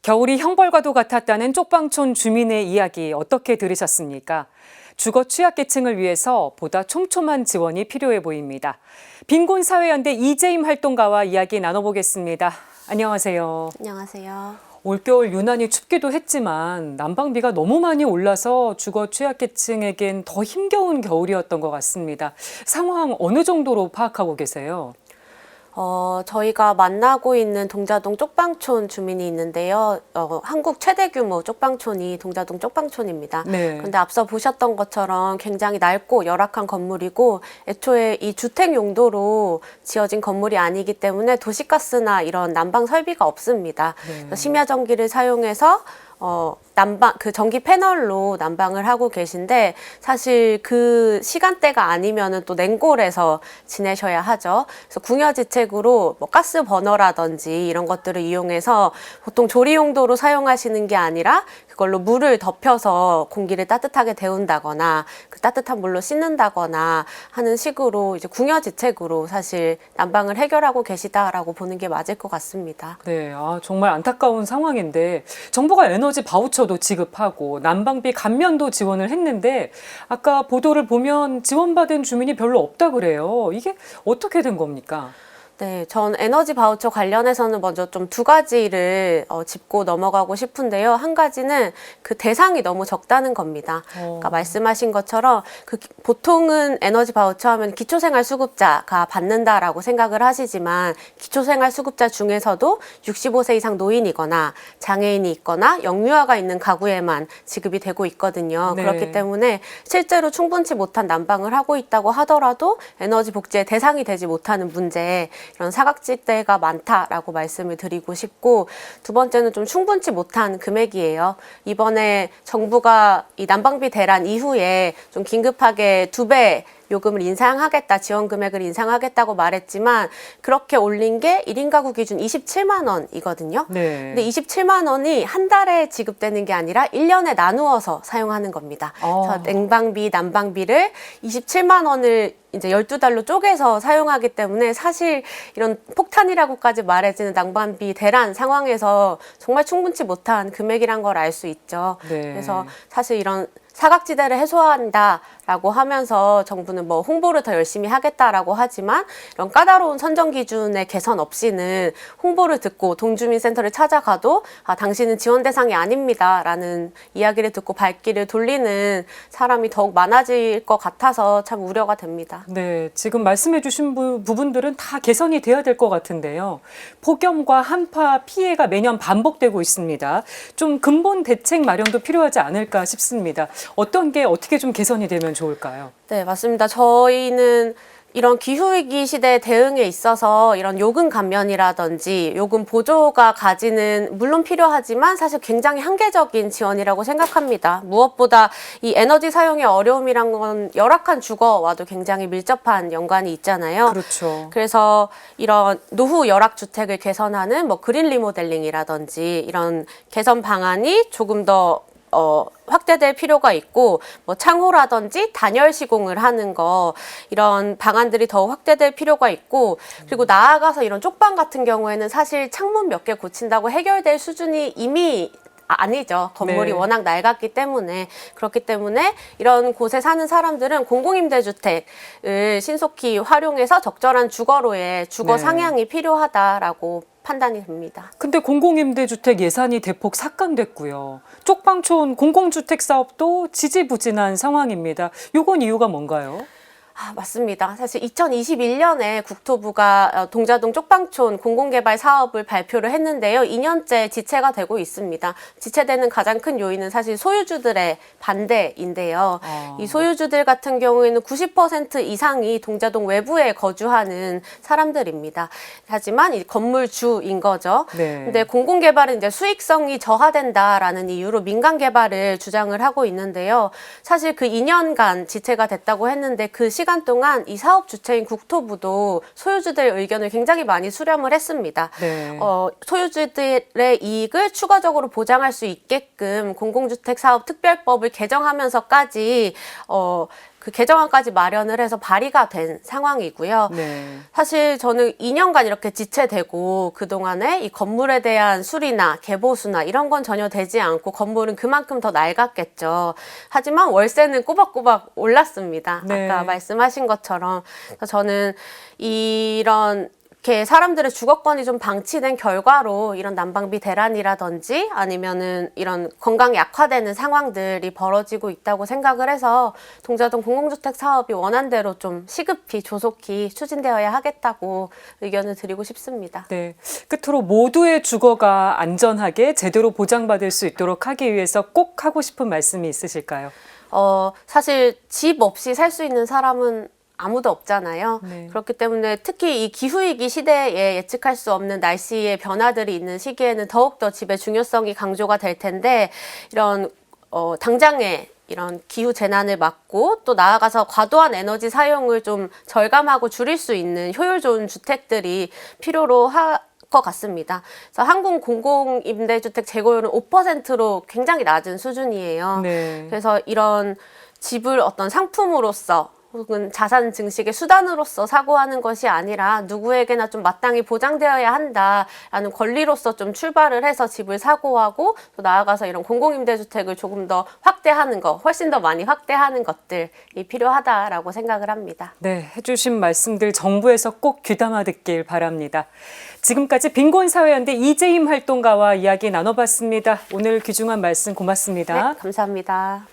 겨울이 형벌과도 같았다는 쪽방촌 주민의 이야기 어떻게 들으셨습니까? 주거 취약계층을 위해서 보다 촘촘한 지원이 필요해 보입니다. 빈곤사회연대 이재임 활동가와 이야기 나눠보겠습니다. 안녕하세요. 안녕하세요. 올겨울 유난히 춥기도 했지만 난방비가 너무 많이 올라서 주거 취약계층에겐 더 힘겨운 겨울이었던 것 같습니다. 상황 어느 정도로 파악하고 계세요? 저희가 만나고 있는 동자동 쪽방촌 주민이 있는데요. 한국 최대 규모 쪽방촌이 동자동 쪽방촌입니다. 네. 근데 앞서 보셨던 것처럼 굉장히 낡고 열악한 건물이고 애초에 이 주택 용도로 지어진 건물이 아니기 때문에 도시가스나 이런 난방 설비가 없습니다. 네. 심야 전기를 사용해서 전기 패널로 난방을 하고 계신데 사실 그 시간대가 아니면은 또 냉골에서 지내셔야 하죠. 그래서 궁여지책으로 뭐 가스 버너라든지 이런 것들을 이용해서 보통 조리 용도로 사용하시는 게 아니라 그걸로 물을 덮여서 공기를 따뜻하게 데운다거나 그 따뜻한 물로 씻는다거나 하는 식으로 이제 궁여지책으로 사실 난방을 해결하고 계시다라고 보는 게 맞을 것 같습니다. 네, 정말 안타까운 상황인데 정부가 에너지 바우처도 지급하고 난방비 감면도 지원을 했는데 아까 보도를 보면 지원받은 주민이 별로 없다 그래요. 이게 어떻게 된 겁니까? 네, 전 에너지 바우처 관련해서는 먼저 좀 두 가지를 짚고 넘어가고 싶은데요. 한 가지는 그 대상이 너무 적다는 겁니다. 그러니까 말씀하신 것처럼 보통은 에너지 바우처 하면 기초생활수급자가 받는다라고 생각을 하시지만 기초생활수급자 중에서도 65세 이상 노인이거나 장애인이 있거나 영유아가 있는 가구에만 지급이 되고 있거든요. 네. 그렇기 때문에 실제로 충분치 못한 난방을 하고 있다고 하더라도 에너지 복지의 대상이 되지 못하는 문제, 이런 사각지대가 많다라고 말씀을 드리고 싶고, 두 번째는 좀 충분치 못한 금액이에요. 이번에 정부가 이 난방비 대란 이후에 좀 긴급하게 2배 요금을 인상하겠다, 지원 금액을 인상하겠다고 말했지만 그렇게 올린 게 1인 가구 기준 27만 원이거든요. 네. 근데 27만 원이 한 달에 지급되는 게 아니라 1년에 나누어서 사용하는 겁니다. 그래서 냉방비, 난방비를 27만 원을 이제 12달로 쪼개서 사용하기 때문에 사실 이런 폭탄이라고까지 말해지는 난방비 대란 상황에서 정말 충분치 못한 금액이란 걸 알 수 있죠. 네. 그래서 사실 이런 사각지대를 해소한다라고 하면서 정부는 뭐 홍보를 더 열심히 하겠다라고 하지만 이런 까다로운 선정 기준의 개선 없이는 홍보를 듣고 동주민센터를 찾아가도 당신은 지원 대상이 아닙니다라는 이야기를 듣고 발길을 돌리는 사람이 더욱 많아질 것 같아서 참 우려가 됩니다. 네, 지금 말씀해 주신 부분들은 다 개선이 돼야 될 것 같은데요. 폭염과 한파 피해가 매년 반복되고 있습니다. 좀 근본 대책 마련도 필요하지 않을까 싶습니다. 어떤 게 어떻게 좀 개선이 되면 좋을까요? 네, 맞습니다. 저희는 이런 기후위기 시대 대응에 있어서 이런 요금 감면이라든지 요금 보조가 가지는 물론 필요하지만 사실 굉장히 한계적인 지원이라고 생각합니다. 무엇보다 이 에너지 사용의 어려움이란 건 열악한 주거와도 굉장히 밀접한 연관이 있잖아요. 그렇죠. 그래서 이런 노후 열악주택을 개선하는 뭐 그린 리모델링이라든지 이런 개선 방안이 조금 더 확대될 필요가 있고, 뭐 창호라든지 단열 시공을 하는 거, 이런 방안들이 더 확대될 필요가 있고, 그리고 나아가서 이런 쪽방 같은 경우에는 사실 창문 몇 개 고친다고 해결될 수준이 이미 아니죠. 건물이 네. 워낙 낡았기 때문에. 그렇기 때문에 이런 곳에 사는 사람들은 공공임대주택을 신속히 활용해서 적절한 주거로의 주거 네. 상향이 필요하다라고 판단이 됩니다. 근데 공공임대주택 예산이 대폭 삭감됐고요. 쪽방촌 공공주택 사업도 지지부진한 상황입니다. 요건 이유가 뭔가요? 맞습니다. 사실 2021년에 국토부가 동자동 쪽방촌 공공개발 사업을 발표를 했는데요. 2년째 지체가 되고 있습니다. 지체되는 가장 큰 요인은 사실 소유주들의 반대인데요. 이 소유주들 같은 경우에는 90% 이상이 동자동 외부에 거주하는 사람들입니다. 하지만 이 건물주인 거죠. 네. 근데 공공개발은 이제 수익성이 저하된다라는 이유로 민간개발을 주장을 하고 있는데요. 사실 그 2년간 지체가 됐다고 했는데 그 시간 동안 이 사업 주체인 국토부도 소유주들 의견을 굉장히 많이 수렴을 했습니다. 네. 소유주들의 이익을 추가적으로 보장할 수 있게끔 공공주택 사업 특별법을 개정하면서까지 그 개정안까지 마련을 해서 발의가 된 상황이고요. 네. 사실 저는 2년간 이렇게 지체되고 그동안에 이 건물에 대한 수리나 개보수나 이런 건 전혀 되지 않고 건물은 그만큼 더 낡았겠죠. 하지만 월세는 꼬박꼬박 올랐습니다. 네. 아까 말씀하신 것처럼. 그래서 저는 이렇게 사람들의 주거권이 좀 방치된 결과로 이런 난방비 대란이라든지 아니면은 이런 건강이 악화되는 상황들이 벌어지고 있다고 생각을 해서 동자동 공공주택 사업이 원안대로 좀 시급히 조속히 추진되어야 하겠다고 의견을 드리고 싶습니다. 네. 끝으로 모두의 주거가 안전하게 제대로 보장받을 수 있도록 하기 위해서 꼭 하고 싶은 말씀이 있으실까요? 사실 집 없이 살 수 있는 사람은 아무도 없잖아요. 네. 그렇기 때문에 특히 이 기후위기 시대에 예측할 수 없는 날씨의 변화들이 있는 시기에는 더욱더 집의 중요성이 강조가 될 텐데 이런 당장에 이런 기후 재난을 막고 또 나아가서 과도한 에너지 사용을 좀 절감하고 줄일 수 있는 효율 좋은 주택들이 필요로 것 같습니다. 그래서 한국 공공임대주택 재고율은 5%로 굉장히 낮은 수준이에요. 네. 그래서 이런 집을 어떤 상품으로서 혹은 자산 증식의 수단으로서 사고하는 것이 아니라 누구에게나 좀 마땅히 보장되어야 한다라는 권리로서 좀 출발을 해서 집을 사고하고 또 나아가서 이런 공공임대주택을 조금 더 확대하는 것, 훨씬 더 많이 확대하는 것들이 필요하다라고 생각을 합니다. 네, 해주신 말씀들 정부에서 꼭 귀담아 듣길 바랍니다. 지금까지 빈곤사회연대 이재임 활동가와 이야기 나눠봤습니다. 오늘 귀중한 말씀 고맙습니다. 네, 감사합니다.